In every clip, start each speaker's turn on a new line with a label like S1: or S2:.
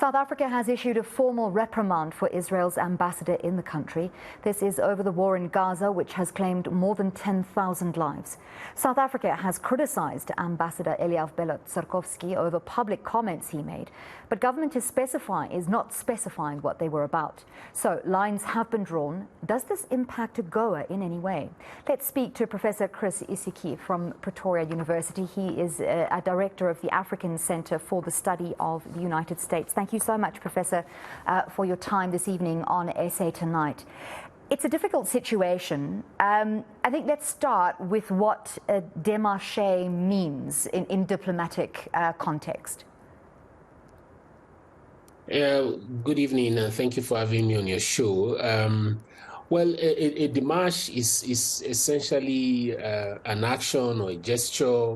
S1: South Africa has issued a formal reprimand for Israel's ambassador in the country. This is over the war in Gaza, which has claimed more than 10,000 lives. South Africa has criticized Ambassador Eliav Belot-Sarkovsky over public comments he made, but government is not specifying what they were about. So lines have been drawn. Does this impact AGOA in any way? Let's speak to Professor Chris Isike from Pretoria University. He is a director of the African Center for the Study of the United States. Thank you so much, Professor, for your time this evening on SA Tonight. It's a difficult situation. I think let's start with what démarcher means in diplomatic context.
S2: Good evening, and thank you for having me on your show. Well, a démarche is essentially an action or a gesture,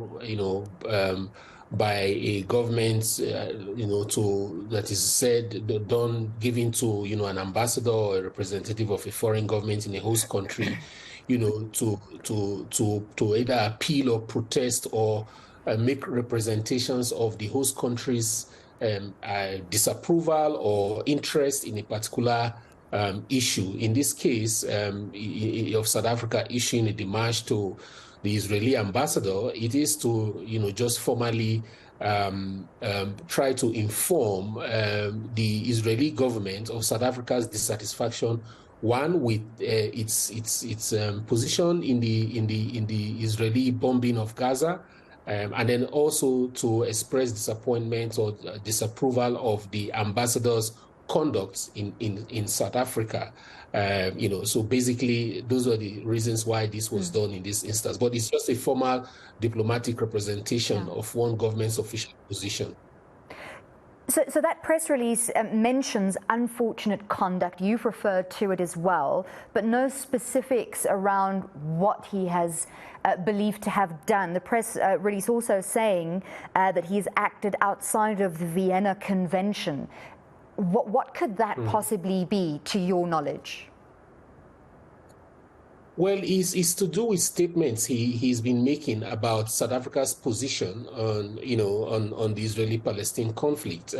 S2: by a government, that is said, done, given to, an ambassador or a representative of a foreign government in a host country, to either appeal or protest or make representations of the host country's disapproval or interest in a particular issue. In this case, of South Africa issuing a démarche to the Israeli ambassador, it is to, just formally try to inform the Israeli government of South Africa's dissatisfaction, one, with its position in the Israeli bombing of Gaza, and then also to express disappointment or disapproval of the ambassador's conduct in South Africa. So basically, those are the reasons why this was done in this instance. But it's just a formal diplomatic representation of one government's official position.
S1: So that press release mentions unfortunate conduct. You've referred to it as well, but no specifics around what he has believed to have done. The press release also saying that he has acted outside of the Vienna Convention. What could that possibly be, to your knowledge?
S2: Well, it's to do with statements he's been making about South Africa's position on the Israeli-Palestine conflict.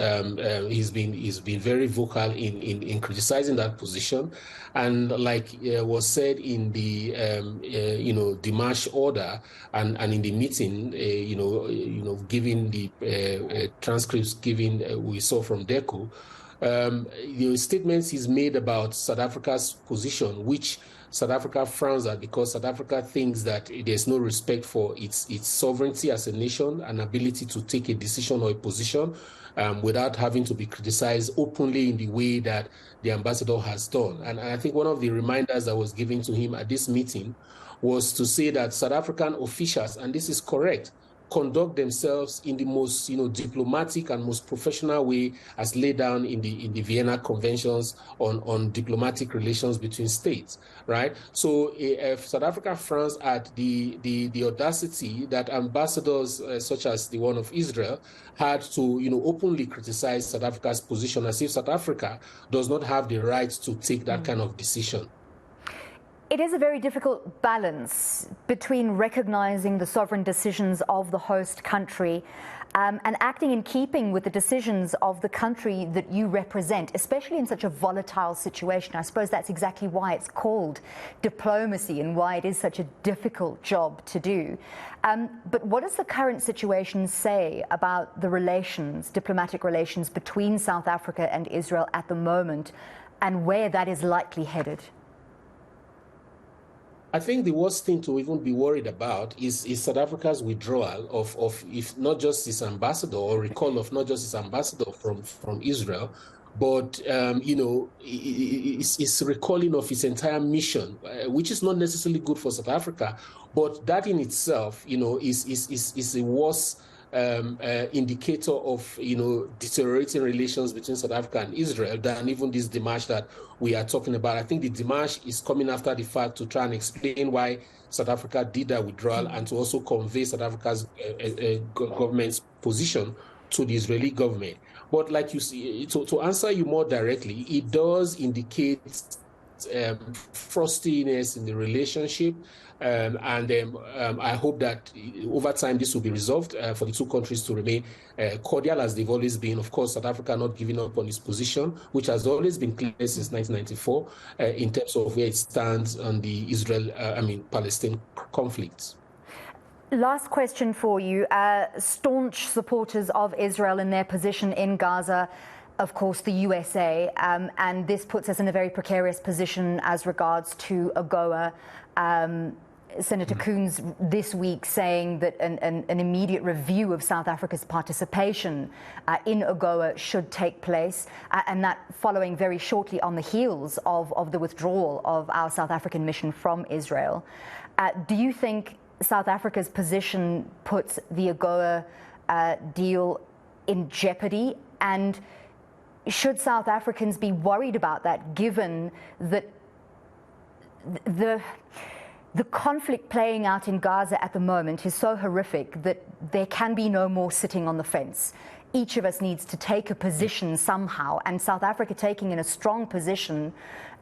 S2: He's been very vocal in criticizing that position, and like was said in the démarche order and in the meeting, giving the transcripts we saw from DECO. The statements he's made about South Africa's position, which South Africa frowns at because South Africa thinks that there's no respect for its sovereignty as a nation and ability to take a decision or a position without having to be criticized openly in the way that the ambassador has done. And I think one of the reminders that was given to him at this meeting was to say that South African officials, and this is correct, conduct themselves in the most diplomatic and most professional way as laid down in the Vienna Conventions on diplomatic relations between states, right? So if South Africa frowns at the audacity that ambassadors such as the one of Israel had to openly criticize South Africa's position, as if South Africa does not have the right to take that kind of decision.
S1: It is a very difficult balance between recognizing the sovereign decisions of the host country and acting in keeping with the decisions of the country that you represent, especially in such a volatile situation. I suppose that's exactly why it's called diplomacy and why it is such a difficult job to do. But what does the current situation say about the diplomatic relations between South Africa and Israel at the moment, and where that is likely headed?
S2: I think the worst thing to even be worried about is South Africa's withdrawal of if not just its ambassador, or recall of not just its ambassador from Israel, but it's recalling of its entire mission, which is not necessarily good for South Africa, but that in itself, is a worse indicator of deteriorating relations between South Africa and Israel than even this démarche that we are talking about. I think the démarche is coming after the fact to try and explain why South Africa did that withdrawal and to also convey South Africa's government's position to the Israeli government. But like you see, to answer you more directly, it does indicate frostiness in the relationship. I hope that over time this will be resolved for the two countries to remain cordial as they've always been. Of course, South Africa not giving up on its position, which has always been clear since 1994 in terms of where it stands on the Palestine conflict.
S1: Last question for you. Staunch supporters of Israel in their position in Gaza, of course, the USA, and this puts us in a very precarious position as regards to AGOA. Senator Coons this week saying that an immediate review of South Africa's participation in AGOA should take place, and that following very shortly on the heels of the withdrawal of our South African mission from Israel. Do you think South Africa's position puts the AGOA deal in jeopardy? And should South Africans be worried about that, given that the conflict playing out in Gaza at the moment is so horrific that there can be no more sitting on the fence? Each of us needs to take a position somehow, and South Africa taking in a strong position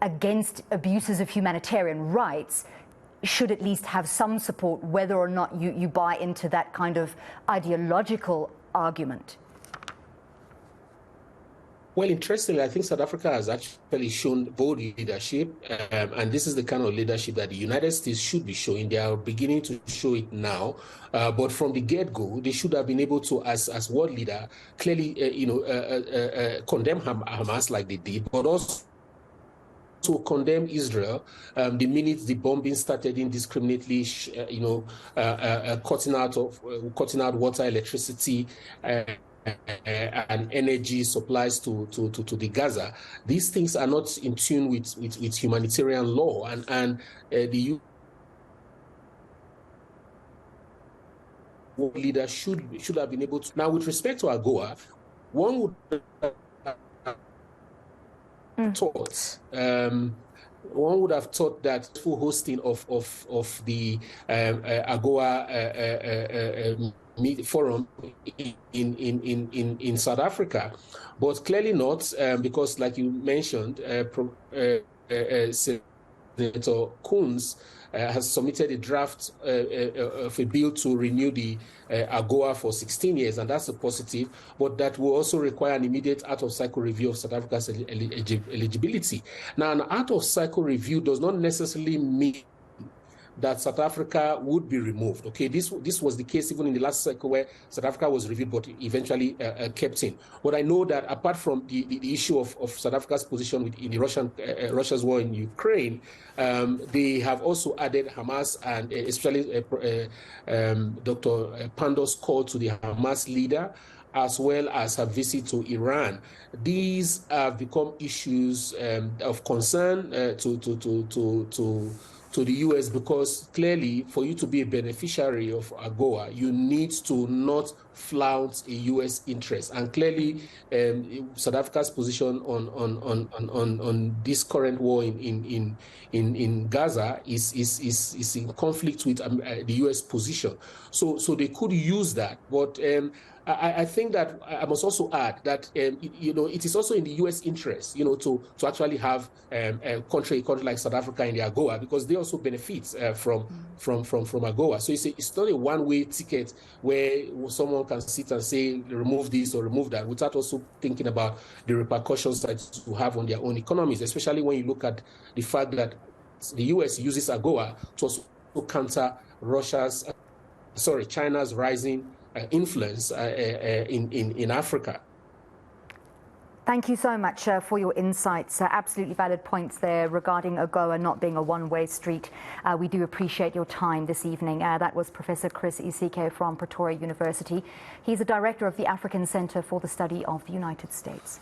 S1: against abuses of humanitarian rights should at least have some support, whether or not you buy into that kind of ideological argument.
S2: Well, interestingly, I think South Africa has actually shown bold leadership, and this is the kind of leadership that the United States should be showing. They are beginning to show it now, but from the get-go, they should have been able to, as world leader, clearly, condemn Hamas like they did, but also to condemn Israel the minute the bombing started indiscriminately, cutting out water, electricity, and energy supplies to the Gaza. These things are not in tune with humanitarian law, and the world leader should have been able to. Now, with respect to AGOA, one would one would have thought that full hosting of the AGOA forum in South Africa, but clearly not, because, like you mentioned, Senator Coons has submitted a draft of a bill to renew the AGOA for 16 years, and that's a positive, but that will also require an immediate out-of-cycle review of South Africa's eligibility. Now, an out-of-cycle review does not necessarily mean that South Africa would be removed. Okay, this was the case even in the last cycle where South Africa was reviewed but eventually kept in. But I know that apart from the issue of South Africa's position in the Russia's war in Ukraine, they have also added Hamas, and especially Dr. Pando's call to the Hamas leader, as well as her visit to Iran. These have become issues of concern to the U.S. because clearly, for you to be a beneficiary of AGOA, you need to not flout a U.S. interest. And clearly, South Africa's position on this current war in Gaza is in conflict with the U.S. position. So they could use that, but I think that I must also add that it is also in the U.S. interest, to actually have a country like South Africa in the AGOA, because they also benefit from AGOA. So it's not a one-way ticket where someone can sit and say remove this or remove that without also thinking about the repercussions that it will have on their own economies, especially when you look at the fact that the U.S. uses AGOA to also counter China's rising influence in Africa.
S1: Thank you so much for your insights. Absolutely valid points there regarding AGOA not being a one-way street. We do appreciate your time this evening. That was Professor Chris Isike from Pretoria University. He's a director of the African Center for the Study of the United States.